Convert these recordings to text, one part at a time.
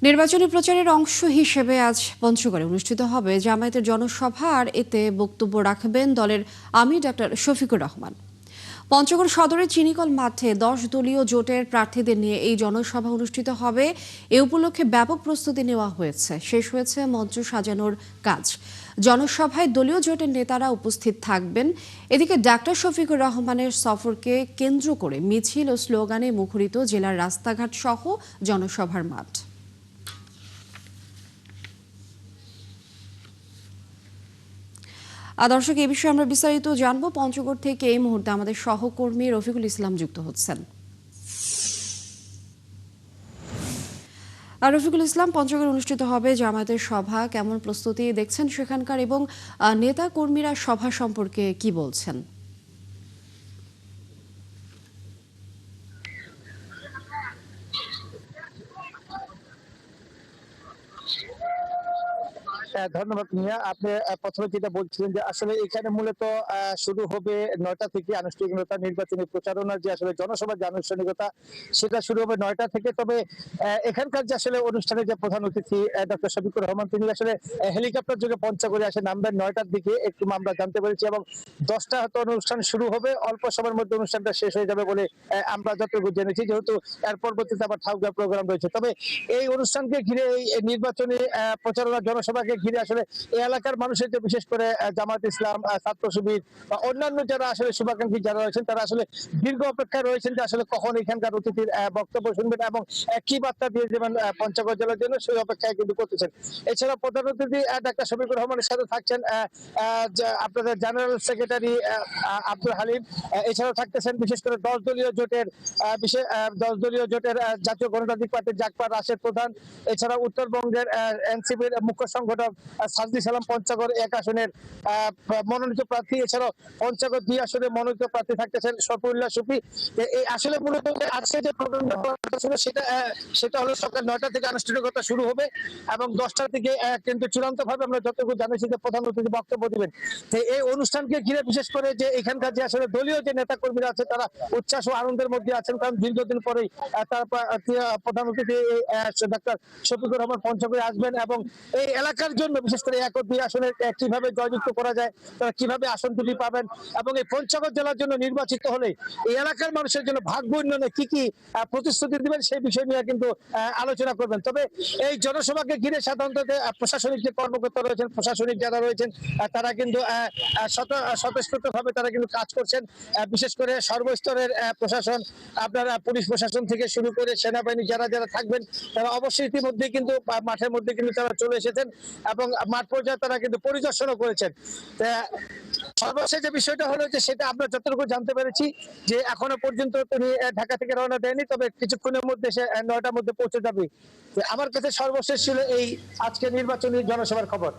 নির্বাচনী প্রচারের অংশ হিসেবে আজ পঞ্চগড়ে অনুষ্ঠিত হবে জামায়াতের জনসভা, আর এতে বক্তব্য রাখবেন দলের আমির ডক্টর শফিকুর রহমান। পঞ্চগড় সদরের চিনিকল মাঠে 10 দলীয় জোটের প্রার্থীদের নিয়ে এই জনসভা অনুষ্ঠিত হবে। এ উপলক্ষে ব্যাপক প্রস্তুতি নেওয়া হয়েছে, শেষ হয়েছে মঞ্চ সাজানোর কাজ। জনসভায় দলীয় জোটের নেতারা উপস্থিত থাকবেন। এদিকে ডাক্তার শফিকুর রহমানের সফরকে কেন্দ্র করে মিছিল ও স্লোগানে মুখরিত জেলার রাস্তাঘাট সহ জনসভার মাঠ। দর্শক, এই বিষয়ে আমরা বিস্তারিত জানবো। পঞ্চগড় থেকে এই মুহূর্তে আমাদের সহকর্মী রফিকুল ইসলাম যুক্ত হচ্ছেন। রফিকুল ইসলাম, পঞ্চগড়ে অনুষ্ঠিত হবে জামায়াতের সভা, কেমন প্রস্তুতি দেখছেন সেখানকার, এবং নেতা কর্মীরা সভা সম্পর্কে কি বলছেন? ধন্যবাদ মিয়া। আপনি প্রথমে যেটা বলছিলেন যে আসলে এখানে মূলত শুরু হবে 9টা থেকে আনুষ্ঠানিকতা, নির্বাচনী প্রচারণার যে আসলে জনসভার যে আনুষ্ঠানিকতা সেটা শুরু হবে 9টা থেকে। তবে এখানকার যে আসলে অনুষ্ঠানের যে প্রধান অতিথি ডক্টর শফিকুর রহমান, তিনি আসলে হেলিকপ্টার যোগে পঞ্চগড়ে আসে নামবেন 9টার দিকে, একটু আমরা জানতে পেরেছি, এবং 10টা হয়তো অনুষ্ঠান শুরু হবে, অল্প সময়ের মধ্যে অনুষ্ঠানটা শেষ হয়ে যাবে বলে আমরা যতটুকু জেনেছি, যেহেতু এর পরবর্তীতে আবার ঠাকুর প্রোগ্রাম রয়েছে। তবে এই অনুষ্ঠানকে ঘিরে, এই নির্বাচনী প্রচারণা জনসভাকে ঘিরে আসলে এই এলাকার মানুষের যে বিশেষ করে জামায়াত ইসলাম, ছাত্র শিবির বা অন্যান্য যারা আসলে শুভাকাঙ্ক্ষী যারা রয়েছেন, তারা আসলে দীর্ঘ অপেক্ষায় রয়েছেন যে আসলে কখন এখানকার অতিথির বক্তব্য শুনবেন এবং কি বার্তা দিয়ে দেবেন পঞ্চগড় জেলার জন্য, সেই অপেক্ষায় কিন্তু করতেছেন। এছাড়া প্রধান অতিথি ডাক্তার শফিকুর রহমানের সাথে থাকছেন আপনাদের জেনারেল সেক্রেটারি আব্দুল হালিম। এছাড়াও থাকতেছেন বিশেষ করে 10 দলীয় জোটের জাতীয় গণতান্ত্রিক পার্টির জাকপা রাশেদ প্রধান। এছাড়া উত্তরবঙ্গের এনসিপির মুখ্য সংগঠক সাজদি সালাম পঞ্চগড় 1 আসনের মনোনীত প্রার্থী। এছাড়াও পঞ্চগড় 2 আসনে মনোনীত প্রার্থী থাকতেছেন শফিউল্লাহ সুফি। এই আসলে মূলত আজকে যে প্রোগ্রামটা ছিল সেটা হলো সকাল 9টা থেকে আনুষ্ঠানিকতা শুরু হবে এবং 10টা থেকে কিন্তু চূড়ান্ত ভাবে আমরা যতটুকু জানিয়েছি যে প্রধান অতিথি বক্তব্য দিবেন। এই অনুষ্ঠানকে ঘিরে বিশেষ করে যে এখানকার যে আসলে দলীয় যে নেতা কর্মীরা আছে, তারা উচ্ছ্বাস ও আনন্দের মধ্যে আছেন, কারণ দীর্ঘদিন পরেই তার প্রধান অতিথি ডাক্তার শফিকুর রহমান পঞ্চগড়ে আসবেন এবং এই এলাকার জন্য বিশেষ করে 1 ও 2 আসনে কিভাবে জয়যুক্ত করা যায়, তারা কিভাবে আসন দুটি পাবেন, এবং এই পঞ্চগড় জেলার জন্য নির্বাচিত হলে এই এলাকার মানুষের জন্য ভাগ্য উন্নয়নে কি কি প্রতিশ্রুতি দিবেন, সেই বিষয় নিয়ে কিন্তু আলোচনা করবেন। তবে এই জনসভাকে ঘিরে সাধারণত প্রশাসনিক যে কর্মকর্তা রয়েছেন, প্রশাসনিক যারা রয়েছেন, তারা কিন্তু স্বতঃস্ফূর্ত ভাবে তারা কিন্তু কাজ করছেন। বিশেষ করে সর্বস্তরের প্রশাসন, আপনারা পুলিশ প্রশাসন থেকে শুরু করে সেনাবাহিনী যারা যারা থাকবেন, তারা অবশ্যই ইতিমধ্যে কিন্তু মাঠের মধ্যে কিন্তু তারা চলে এসেছেন এবং মাঠ পর্যায়ে তারা কিন্তু পরিদর্শনও করেছেন। সর্বশেষ যে বিষয়টা হলো যে সেটা আমরা যতটুকু জানতে পেরেছি যে এখনো পর্যন্ত তিনি ঢাকা থেকে রওনা দেয়নি, তবে কিছুক্ষণের মধ্যে সে 9টার মধ্যে পৌঁছে যাবে। আমার কাছে সর্বশেষ ছিল এই আজকে নির্বাচনী জনসভার খবর।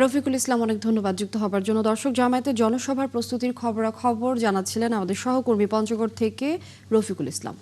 রফিকুল ইসলাম, অনেক ধন্যবাদ যুক্ত হবার জন্য। দর্শক, জামায়াতের জনসভার প্রস্তুতির খবরাখবর জানাচ্ছিলেন আমাদের সহকর্মী পঞ্চগড় থেকে রফিকুল ইসলাম।